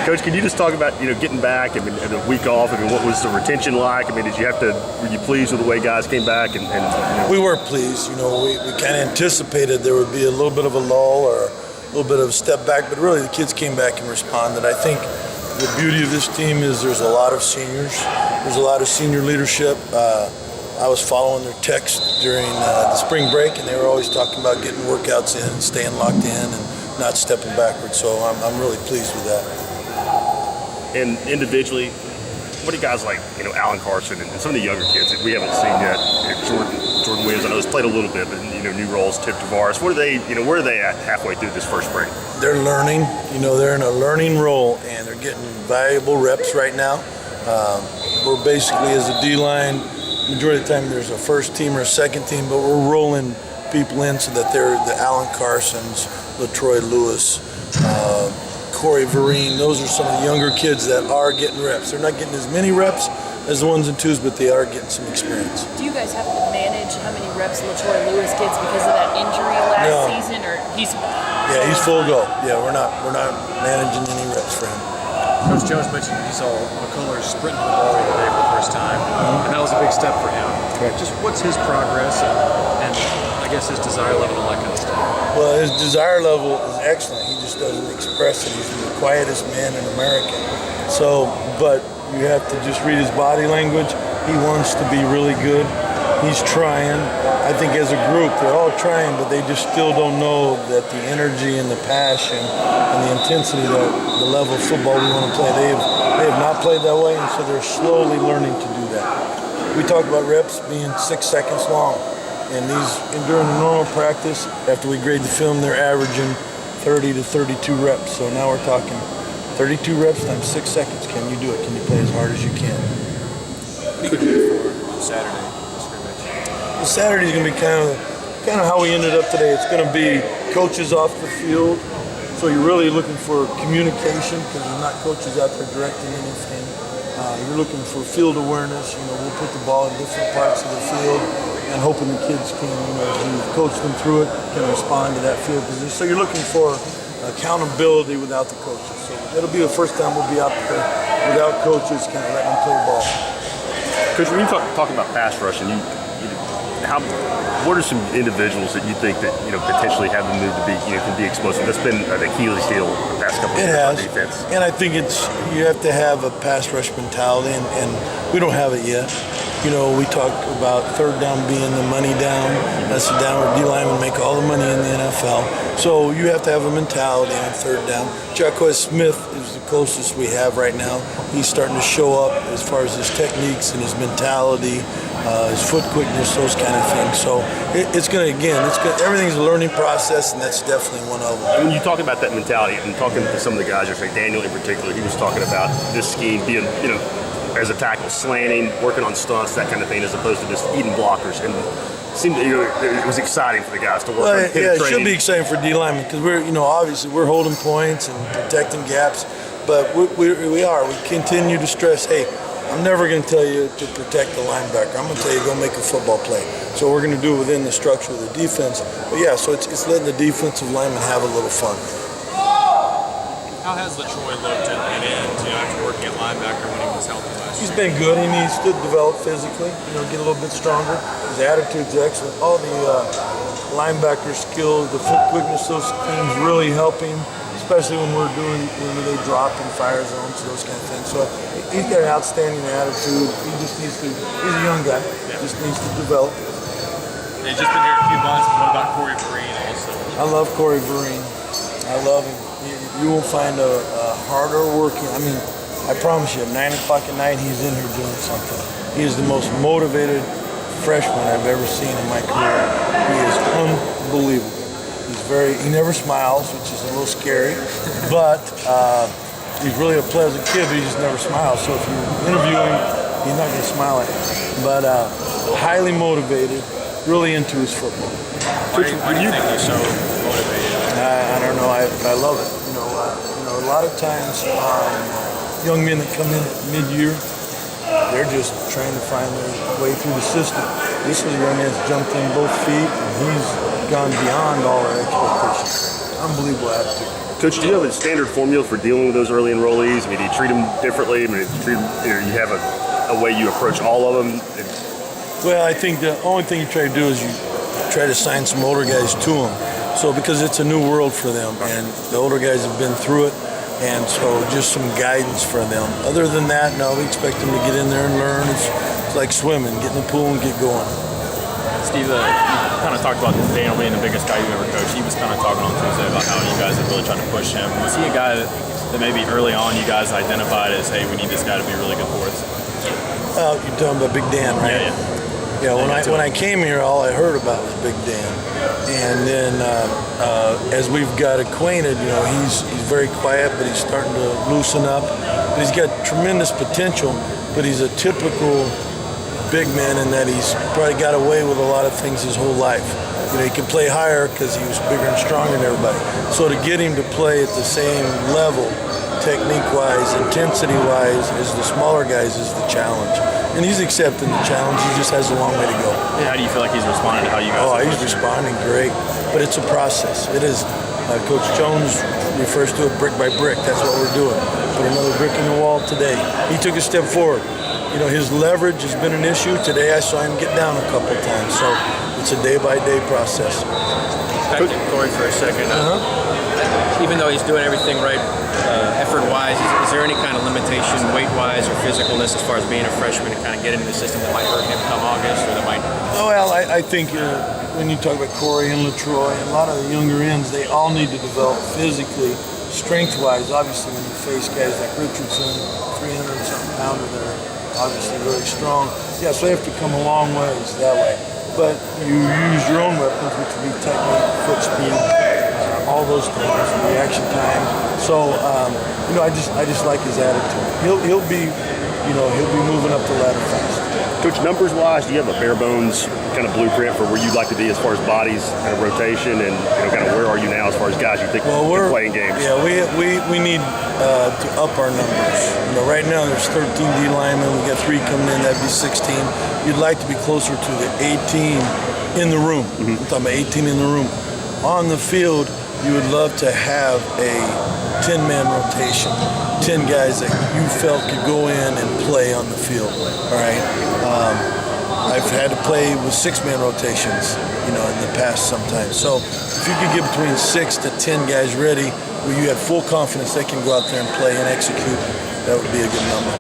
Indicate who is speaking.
Speaker 1: Coach, can you just talk about getting back? I mean, and a week off. I mean, what was the retention like? I mean, were you pleased with the way guys came back?
Speaker 2: We were pleased. We kind of anticipated there would be a little bit of a lull or a little bit of a step back, but really the kids came back and responded. I think the beauty of this team is there's a lot of seniors. There's a lot of senior leadership. I was following their text during the spring break, and they were always talking about getting workouts in and staying locked in and not stepping backwards. So I'm really pleased with that.
Speaker 1: And individually, what do you guys like, Alan Carson and some of the younger kids that we haven't seen yet? Jordan Williams, I know, has played a little bit, but new roles. Tip Tavares. What are they? Where are they at halfway through this first spring?
Speaker 2: They're learning. They're in a learning role, and they're getting valuable reps right now. We're basically, as a D-line, majority of the time there's a first team or a second team, but we're rolling people in so that they're the Alan Carsons, LaTroy Lewis, Corey Vereen. Those are some of the younger kids that are getting reps. They're not getting as many reps as the ones and twos, but they are getting some experience.
Speaker 3: Do you guys have to manage how many reps LaTroy Lewis gets because of that injury last season, or he's
Speaker 2: full go. Yeah, we're not managing any reps for him.
Speaker 4: Coach Jones mentioned he saw McCullers sprinting the ball today for the first time, and that was a big step for him.
Speaker 2: Correct.
Speaker 4: Just what's his progress and I guess his desire level and all that kind of stuff?
Speaker 2: Well, his desire level is excellent. He just doesn't express it. He's the quietest man in America. But you have to just read his body language. He wants to be really good. He's trying. I think as a group, they're all trying, but they just still don't know that the energy and the passion and the intensity, the level of football we want to play, they have not played that way, and so they're slowly learning to do that. We talk about reps being 6 seconds long, and during the normal practice, after we grade the film, they're averaging 30 to 32 reps. So now we're talking 32 reps times 6 seconds. Can you do it? Can you play as hard as you can?
Speaker 4: What are you going to do for Saturday?
Speaker 2: Well, Saturday's going to be kind of how we ended up today. It's going to be coaches off the field. So you're really looking for communication because there's not coaches out there directing anything. You're looking for field awareness. We'll put the ball in different parts of the field and hoping the kids can, as we coach them through it, can respond to that field position. So you're looking for accountability without the coaches. So it'll be the first time we'll be out there without coaches, kind of letting them play ball.
Speaker 1: Coach, when you talk about pass rushing, what are some individuals that you think that potentially have the move to be can be explosive? That's been an Achilles heel the past couple of years on defense.
Speaker 2: And I think you have to have a pass rush mentality, and we don't have it yet. We talk about third down being the money down. That's the down where D-linemen make all the money in the NFL. So you have to have a mentality on third down. Jacquez Smith is the closest we have right now. He's starting to show up as far as his techniques and his mentality, his foot quickness, those kind of things. So everything's a learning process, and that's definitely one of them.
Speaker 1: When you talk about that mentality and talking to some of the guys, like Daniel in particular, he was talking about this scheme being, as a tackle, slanting, working on stunts, that kind of thing, as opposed to just eating blockers. And it seemed it was exciting for the guys to work on penetrating.
Speaker 2: Yeah, it should be exciting for D-linemen because obviously we're holding points and protecting gaps, but we continue to stress, hey, I'm never going to tell you to protect the linebacker. I'm going to tell you go make a football play. So we're going to do it within the structure of the defense. But yeah, so it's letting the defensive linemen have a little fun.
Speaker 4: How has LaTroy looked at end, after working at linebacker when he was healthy last year?
Speaker 2: He's been good. He needs to develop physically, get a little bit stronger. His attitude's excellent. All the linebacker skills, the foot quickness, those things really help him, especially when they drop in fire zones, those kind of things. So he's got an outstanding attitude. He's a young guy. Just needs to develop.
Speaker 4: He's just been here a few months, but what about Corey Vereen also?
Speaker 2: I love Corey Vereen. I love him. You won't find a harder working. I promise you, at 9 o'clock at night, he's in here doing something. He is the most motivated freshman I've ever seen in my career. He is unbelievable. He never smiles, which is a little scary, but he's really a pleasant kid, but he just never smiles. So if you interview him, he's not going to smile at you. But highly motivated, really into his football.
Speaker 4: Why do you think he's so motivated?
Speaker 2: I don't know. I love it. A lot of times, young men that come in at mid-year, they're just trying to find their way through the system. This is a young man that's jumped in both feet, and he's gone beyond all our expectations. Unbelievable attitude.
Speaker 1: Coach, do you have a standard formula for dealing with those early enrollees? I mean, do you treat them differently? I mean, do you treat them, you have a way you approach all of them?
Speaker 2: Well, I think the only thing you try to do is you try to assign some older guys to them. So because it's a new world for them, and the older guys have been through it, and so just some guidance for them. Other than that, no, we expect them to get in there and learn. It's like swimming, get in the pool and get going.
Speaker 5: Steve, you kind of talked about Daniel being the biggest guy you've ever coached. He was kind of talking on Tuesday about how you guys have really tried to push him. Was he a guy that maybe early on you guys identified as, hey, we need this guy to be really good for us?
Speaker 2: You're talking about Big Dan, right? Yeah, when I came here, all I heard about was Big Dan, and then as we've got acquainted, he's very quiet, but he's starting to loosen up. But he's got tremendous potential, but he's a typical big man in that he's probably got away with a lot of things his whole life. He can play higher because he was bigger and stronger than everybody. So to get him to play at the same level, technique-wise, intensity-wise, as the smaller guys is the challenge. And he's accepting the challenge. He just has a long way to go.
Speaker 5: Yeah, how do you feel like he's responding to how you guys?
Speaker 2: Oh, he's responding great. But it's a process. It is. Coach Jones refers to it brick by brick. That's what we're doing. Put another brick in the wall today. He took a step forward. His leverage has been an issue. Today I saw him get down a couple times. So it's a day-by-day process.
Speaker 6: Back to Corey for a second. Even though he's doing everything right effort-wise, is there any kind of limitation weight-wise or physicalness as far as being a freshman and kind of getting into the system that might hurt him come August or that might?
Speaker 2: Well, I think when you talk about Corey and LaTroy and a lot of the younger ends, they all need to develop physically, strength-wise. Obviously, when you face guys like Richardson, 300-something pounder that are obviously very strong, yeah, so they have to come a long ways that way. But you use your own weapons, which would be technique, foot speed, all those things, reaction time. So, I just like his attitude. He'll be moving up the ladder fast.
Speaker 1: Coach, numbers-wise, do you have a bare bones kind of blueprint for where you'd like to be as far as bodies and rotation, and kind of where are you now as far as guys you think can play in games?
Speaker 2: Yeah, we need to up our numbers. Right now there's 13 D linemen. We got 3 coming in. That'd be 16. You'd like to be closer to the 18 in the room. I'm talking about 18 in the room. On the field, you would love to have a 10-man rotation, 10 guys that you felt could go in and play on the field. All right. I've had to play with 6-man rotations, in the past sometimes. So if you could get between 6 to 10 guys ready, where you have full confidence they can go out there and play and execute, that would be a good number.